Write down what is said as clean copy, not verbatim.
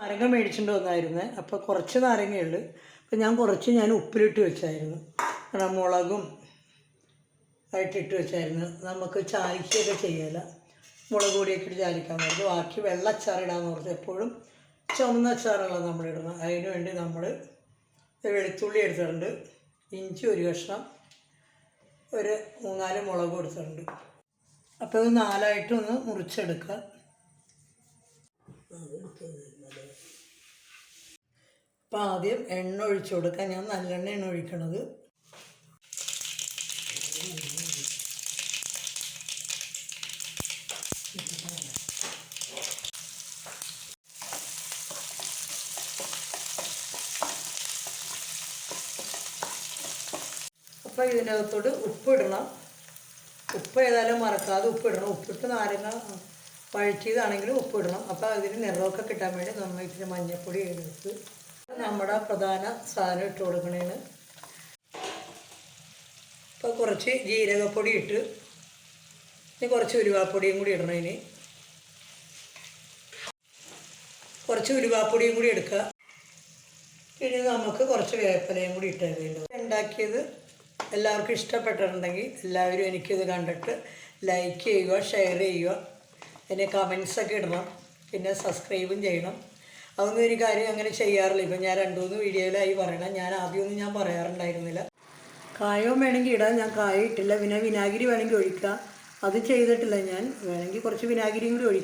നാരങ്ങ മേടിച്ചിട്ട് വന്നായിരുന്നു. അപ്പോൾ കുറച്ച് നാരങ്ങയുള്ളൂ. അപ്പോൾ ഞാൻ ഉപ്പിലിട്ട് വെച്ചായിരുന്നു. മുളകും ആയിട്ടിട്ട് വെച്ചായിരുന്നു. നമുക്ക് ചാലിക്കുകയൊക്കെ ചെയ്യാമല്ല, മുളക് പൊടിയൊക്കെ ഇട്ട് ചാലിക്കാൻ പറ്റും. ബാക്കി വെള്ള അച്ചാറിടാമെന്ന് ഓർത്ത് എപ്പോഴും ചുമന്ന അച്ചാറുള്ള നമ്മളിടണം. അതിന് വേണ്ടി നമ്മൾ വെളുത്തുള്ളി എടുത്തിട്ടുണ്ട്, ഇഞ്ചി ഒരു കഷ്ണം, ഒരു 3-4 മുളക് എടുത്തിട്ടുണ്ട്. അപ്പോൾ ഇത് 4ആയിട്ടൊന്ന് മുറിച്ചെടുക്കുക. അപ്പോൾ ആദ്യം എണ്ണ ഒഴിച്ചു കൊടുക്കാം. ഞാൻ നല്ലെണ്ണയാണ് ഒഴിക്കണത്. അപ്പോൾ ഇതിനകത്തോട് ഉപ്പിടണം. ഉപ്പ് ഏതായാലും മറക്കാതെ ഉപ്പിടണം. ഉപ്പിട്ട് നാരങ്ങ വഴറ്റിയതാണെങ്കിലും ഉപ്പിടണം. അപ്പോൾ അതിന് നിറമൊക്കെ കിട്ടാൻ വേണ്ടി നമ്മൾ ഇത്തിരി മഞ്ഞൾപ്പൊടി എടുത്ത് നമ്മുടെ പ്രധാന സാധനം ഇട്ട് കൊടുക്കണേന്. ഇപ്പോൾ കുറച്ച് ജീരകപ്പൊടി ഇട്ട്, ഇനി കുറച്ച് ഉലുവാപ്പൊടിയും കൂടി ഇടണം. ഇനി കുറച്ച് ഉലുവാപ്പൊടിയും കൂടി എടുക്കുക. ഇനി നമുക്ക് കുറച്ച് വേപ്പിലയും കൂടി ഇട്ടേക്കല്ലോ. ഉണ്ടാക്കിയത് എല്ലാവർക്കും ഇഷ്ടപ്പെട്ടിട്ടുണ്ടെങ്കിൽ എല്ലാവരും എനിക്കിത് കണ്ടിട്ട് ലൈക്ക് ചെയ്യുക, ഷെയർ ചെയ്യുക, പിന്നെ കമൻസൊക്കെ ഇടണം, പിന്നെ സബ്സ്ക്രൈബും ചെയ്യണം. അതൊന്നും എനിക്ക് ആരും അങ്ങനെ ചെയ്യാറില്ല. ഇപ്പം ഞാൻ 2-3 വീഡിയോയിലായി പറയണം. ഞാൻ ആദ്യമൊന്നും ഞാൻ പറയാറുണ്ടായിരുന്നില്ല. കായവും വേണമെങ്കിൽ ഇടാൻ, ഞാൻ കായ ഇട്ടില്ല. പിന്നെ വിനാഗിരി വേണമെങ്കിൽ ഒഴിക്കാം, അത് ചെയ്തിട്ടില്ല ഞാൻ. വേണമെങ്കിൽ കുറച്ച് വിനാഗിരിയും കൂടി ഒഴിക്കാം.